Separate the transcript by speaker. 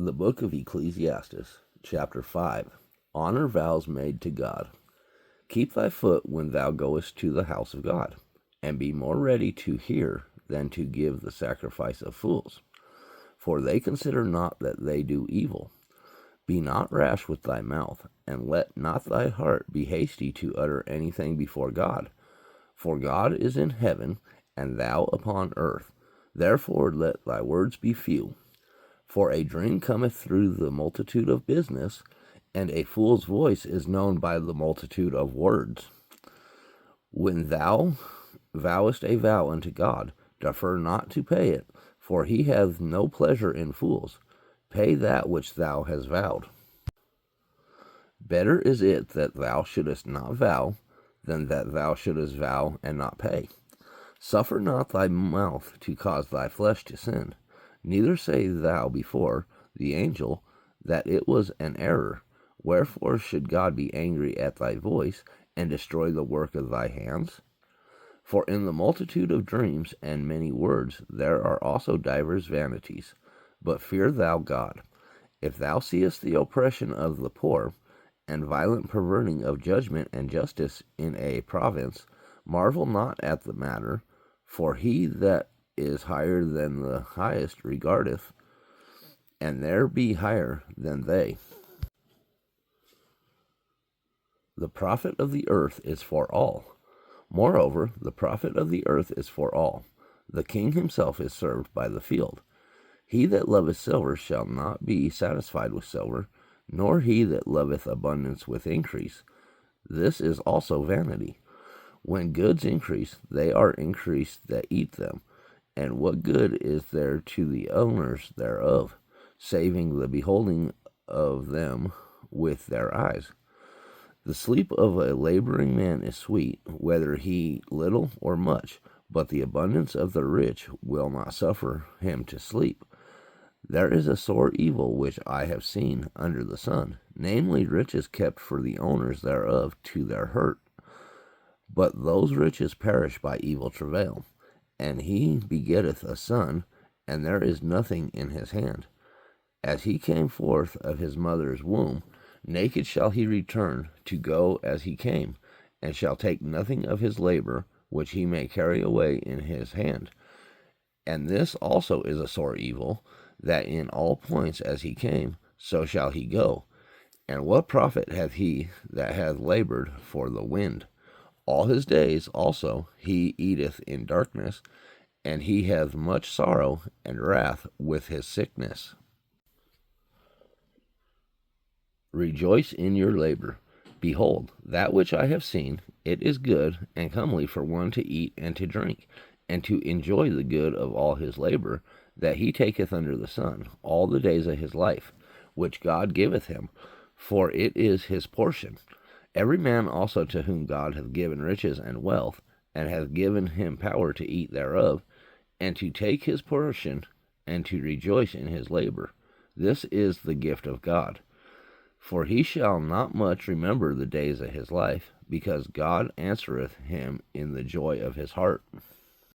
Speaker 1: The Book of Ecclesiastes, Chapter 5. Honor vows made to God. Keep thy foot when thou goest to the house of God, and be more ready to hear than to give the sacrifice of fools. For they consider not that they do evil. Be not rash with thy mouth, and let not thy heart be hasty to utter anything before God. For God is in heaven, and thou upon earth. Therefore let thy words be few. For a dream cometh through the multitude of business, and a fool's voice is known by the multitude of words. When thou vowest a vow unto God, defer not to pay it, for he hath no pleasure in fools. Pay that which thou hast vowed. Better is it that thou shouldest not vow, than that thou shouldest vow and not pay. Suffer not thy mouth to cause thy flesh to sin. Neither say thou before the angel that it was an error. Wherefore should God be angry at thy voice, and destroy the work of thy hands? For in the multitude of dreams and many words there are also divers vanities. But fear thou God. If thou seest the oppression of the poor, and violent perverting of judgment and justice in a province, marvel not at the matter, for he that is higher than the highest regardeth, and there be higher than they. The profit of the earth is for all. Moreover, the profit of the earth is for all. The king himself is served by the field. He that loveth silver shall not be satisfied with silver, nor he that loveth abundance with increase. This is also vanity. When goods increase, they are increased that eat them. And what good is there to the owners thereof, saving the beholding of them with their eyes? The sleep of a laboring man is sweet, whether he little or much, but the abundance of the rich will not suffer him to sleep. There is a sore evil which I have seen under the sun, namely riches kept for the owners thereof to their hurt. But those riches perish by evil travail. And he begetteth a son, and there is nothing in his hand. As he came forth of his mother's womb, naked shall he return to go as he came, and shall take nothing of his labor, which he may carry away in his hand. And this also is a sore evil, that in all points as he came, so shall he go. And what profit hath he that hath labored for the wind? All his days also he eateth in darkness, and he hath much sorrow and wrath with his sickness. Rejoice in your labor. Behold, that which I have seen, it is good and comely for one to eat and to drink, and to enjoy the good of all his labor, that he taketh under the sun all the days of his life, which God giveth him, for it is his portion. Every man also to whom God hath given riches and wealth, and hath given him power to eat thereof, and to take his portion, and to rejoice in his labor. This is the gift of God. For he shall not much remember the days of his life, because God answereth him in the joy of his heart.